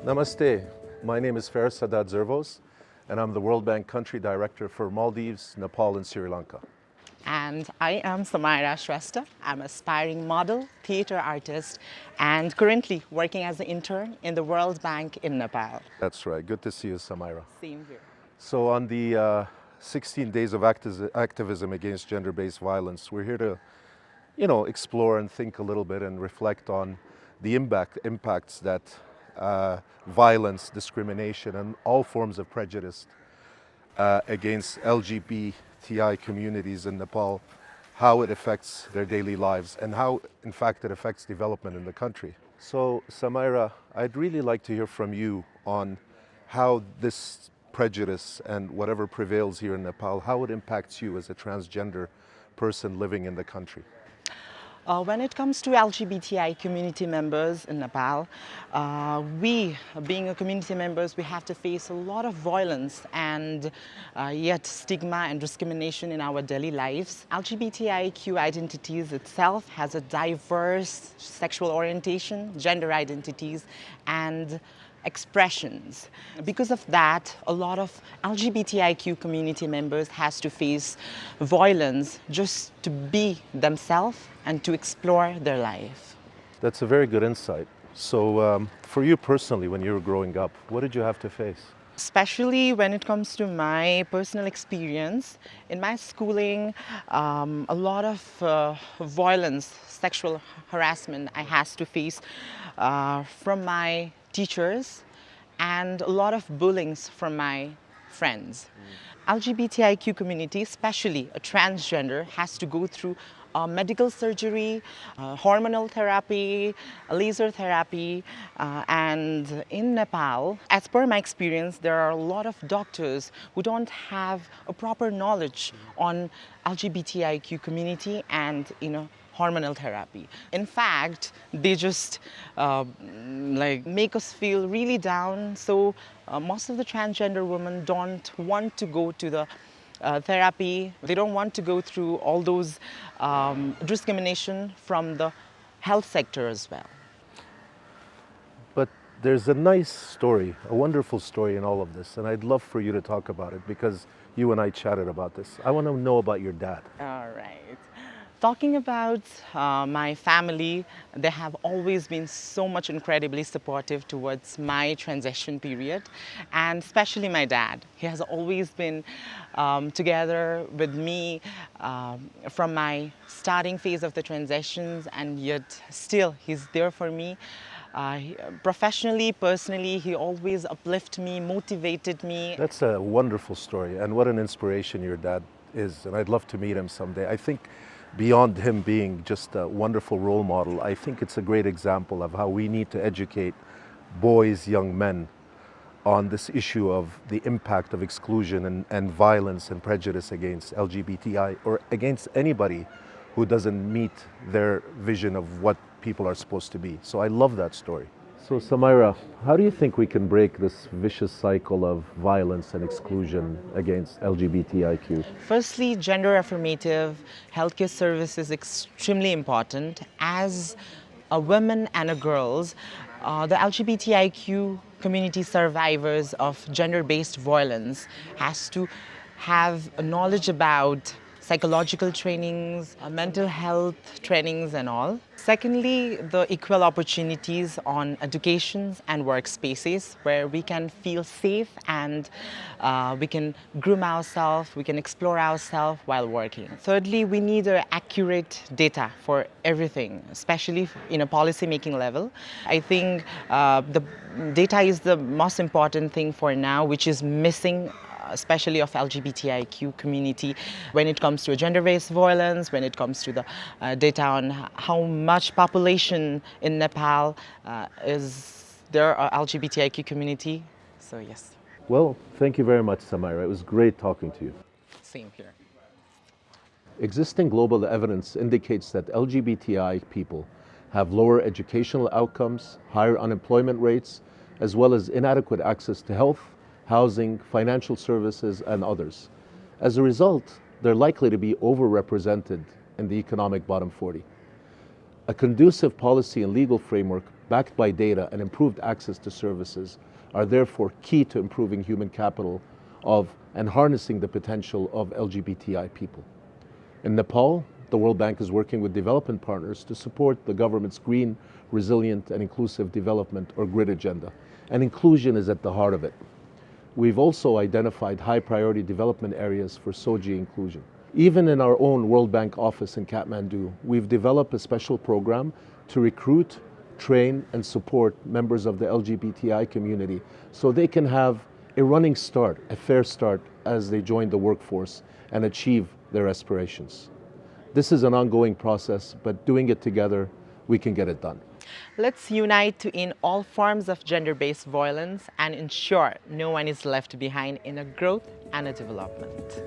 Namaste. My name is Faris Sadat Zervos, and I'm the World Bank Country Director for Maldives, Nepal, and Sri Lanka. And I am Samaira. I'm an aspiring model, theater artist, and currently working as an intern in the World Bank in Nepal. That's right. Good to see you, Samaira. Same here. So on the 16 days of activism against gender-based violence, we're here to, explore and think a little bit and reflect on the impacts that violence, discrimination, and all forms of prejudice against LGBTI communities in Nepal, how it affects their daily lives and how, in fact, it affects development in the country. So, Samaira, I'd really like to hear from you on how this prejudice and whatever prevails here in Nepal, how it impacts you as a transgender person living in the country. When it comes to LGBTI community members in Nepal, we, being a community members, we have to face a lot of violence and yet stigma and discrimination in our daily lives. LGBTIQ identities itself has a diverse sexual orientation, gender identities, and expressions. Because of that, a lot of LGBTIQ community members has to face violence just to be themselves and to explore their life. That's a very good insight. So for you personally, when you were growing up, what did you have to face? Especially when it comes to my personal experience, in my schooling, a lot of violence, sexual harassment I had to face from my teachers and a lot of bullying from my friends. LGBTIQ community, especially a transgender, has to go through medical surgery, hormonal therapy, laser therapy, and in Nepal, as per my experience, there are a lot of doctors who don't have a proper knowledge on LGBTIQ community and hormonal therapy. In fact, they just make us feel really down. So most of the transgender women don't want to go to the therapy. They don't want to go through all those discrimination from the health sector as well. But there's a nice story, a wonderful story in all of this, and I'd love for you to talk about it because you and I chatted about this. I want to know about your dad. All right. Talking about my family, they have always been so much incredibly supportive towards my transition period, and especially my dad. He has always been together with me from my starting phase of the transitions, and yet still he's there for me. Professionally, personally, he always uplifted me, motivated me. That's a wonderful story, and what an inspiration your dad is, and I'd love to meet him someday. I think beyond him being just a wonderful role model, I think it's a great example of how we need to educate boys, young men, on this issue of the impact of exclusion and violence and prejudice against LGBTI or against anybody who doesn't meet their vision of what people are supposed to be. So I love that story. So Samaira, how do you think we can break this vicious cycle of violence and exclusion against LGBTIQ? Firstly, gender-affirmative healthcare service is extremely important. As a women and a girls, the LGBTIQ community survivors of gender-based violence has to have a knowledge about psychological trainings, mental health trainings and all. Secondly, the equal opportunities on education and workspaces where we can feel safe and we can groom ourselves, we can explore ourselves while working. Thirdly, we need accurate data for everything, especially in a policy-making level. I think the data is the most important thing for now, which is missing especially of LGBTIQ community when it comes to gender-based violence, when it comes to the data on how much population in Nepal is there LGBTIQ community. So yes. Well, thank you very much, Samaira. It was great talking to you. Same here. Existing global evidence indicates that LGBTI people have lower educational outcomes, higher unemployment rates, as well as inadequate access to health, housing, financial services, and others. As a result, they're likely to be overrepresented in the economic bottom 40. A conducive policy and legal framework backed by data and improved access to services are therefore key to improving human capital of and harnessing the potential of LGBTI people. In Nepal, the World Bank is working with development partners to support the government's green, resilient, and inclusive development or GRID agenda, and inclusion is at the heart of it. We've also identified high priority development areas for SOGI inclusion. Even in our own World Bank office in Kathmandu, we've developed a special program to recruit, train, and support members of the LGBTI community so they can have a running start, a fair start as they join the workforce and achieve their aspirations. This is an ongoing process, but doing it together, we can get it done. Let's unite to end all forms of gender-based violence and ensure no one is left behind in a growth and a development.